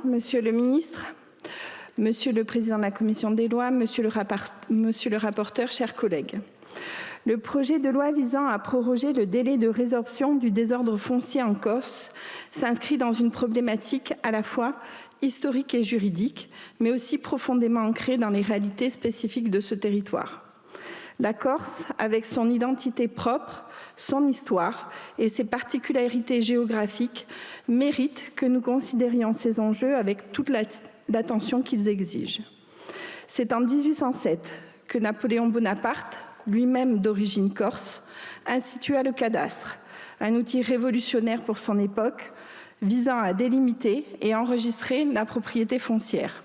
Monsieur le ministre, Monsieur le président de la commission des lois, Monsieur le rapporteur, chers collègues. Le projet de loi visant à proroger le délai de résorption du désordre foncier en Corse s'inscrit dans une problématique à la fois historique et juridique, mais aussi profondément ancrée dans les réalités spécifiques de ce territoire. La Corse, avec son identité propre, son histoire et ses particularités géographiques, mérite que nous considérions ces enjeux avec toute l'attention qu'ils exigent. C'est en 1807 que Napoléon Bonaparte, lui-même d'origine corse, institua le cadastre, un outil révolutionnaire pour son époque, visant à délimiter et enregistrer la propriété foncière.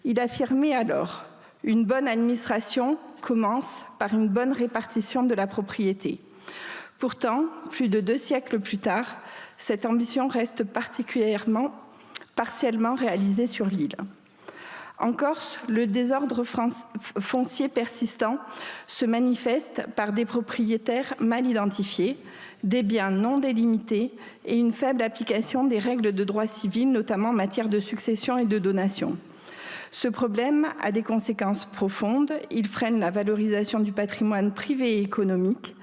Il affirmait alors « Une bonne administration commence par une bonne répartition de la propriété ». Pourtant, plus de 2 siècles plus tard, cette ambition reste partiellement réalisée sur l'île. En Corse, le désordre foncier persistant se manifeste par des propriétaires mal identifiés, des biens non délimités et une faible application des règles de droit civil, notamment en matière de succession et de donation. Ce problème a des conséquences profondes. Il freine la valorisation du patrimoine privé et économique,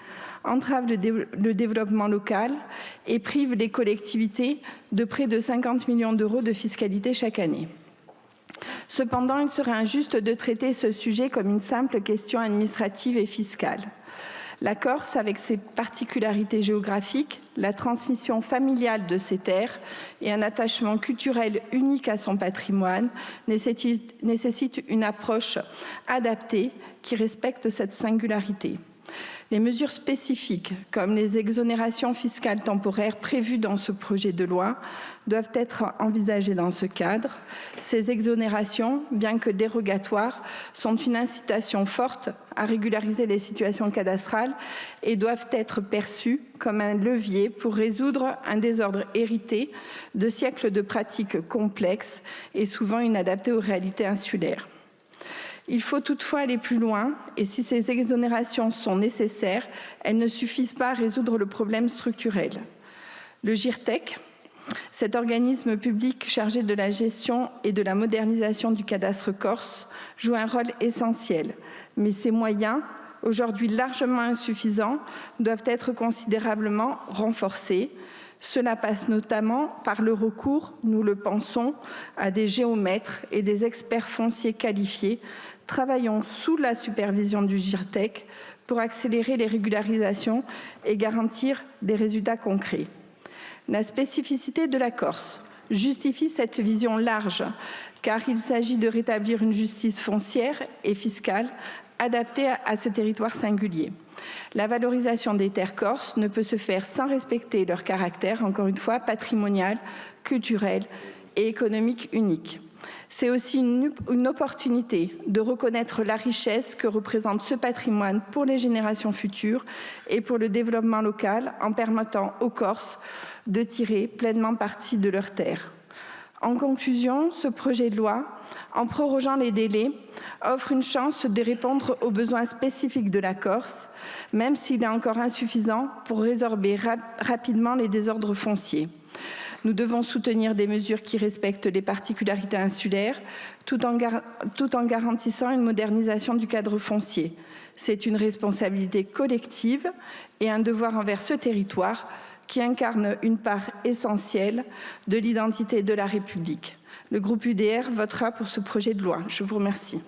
entrave le développement local et prive les collectivités de près de 50 millions d'euros de fiscalité chaque année. Cependant, il serait injuste de traiter ce sujet comme une simple question administrative et fiscale. La Corse, avec ses particularités géographiques, la transmission familiale de ses terres et un attachement culturel unique à son patrimoine, nécessite une approche adaptée qui respecte cette singularité. Les mesures spécifiques, comme les exonérations fiscales temporaires prévues dans ce projet de loi, doivent être envisagées dans ce cadre. Ces exonérations, bien que dérogatoires, sont une incitation forte à régulariser les situations cadastrales et doivent être perçues comme un levier pour résoudre un désordre hérité de siècles de pratiques complexes et souvent inadaptées aux réalités insulaires. Il faut toutefois aller plus loin et si ces exonérations sont nécessaires, elles ne suffisent pas à résoudre le problème structurel. Le GIRTEC, cet organisme public chargé de la gestion et de la modernisation du cadastre corse, joue un rôle essentiel, mais ses moyens, aujourd'hui largement insuffisants, doivent être considérablement renforcés. Cela passe notamment par le recours, nous le pensons, à des géomètres et des experts fonciers qualifiés, travaillant sous la supervision du GIRTEC pour accélérer les régularisations et garantir des résultats concrets. La spécificité de la Corse justifie cette vision large, car il s'agit de rétablir une justice foncière et fiscale adaptée à ce territoire singulier. La valorisation des terres corses ne peut se faire sans respecter leur caractère, encore une fois, patrimonial, culturel et économique unique. C'est aussi une opportunité de reconnaître la richesse que représente ce patrimoine pour les générations futures et pour le développement local en permettant aux Corses de tirer pleinement parti de leurs terres. En conclusion, ce projet de loi, en prorogeant les délais, offre une chance de répondre aux besoins spécifiques de la Corse, même s'il est encore insuffisant pour résorber rapidement les désordres fonciers. Nous devons soutenir des mesures qui respectent les particularités insulaires, tout en garantissant une modernisation du cadre foncier. C'est une responsabilité collective et un devoir envers ce territoire qui incarne une part essentielle de l'identité de la République. Le groupe UDR votera pour ce projet de loi. Je vous remercie.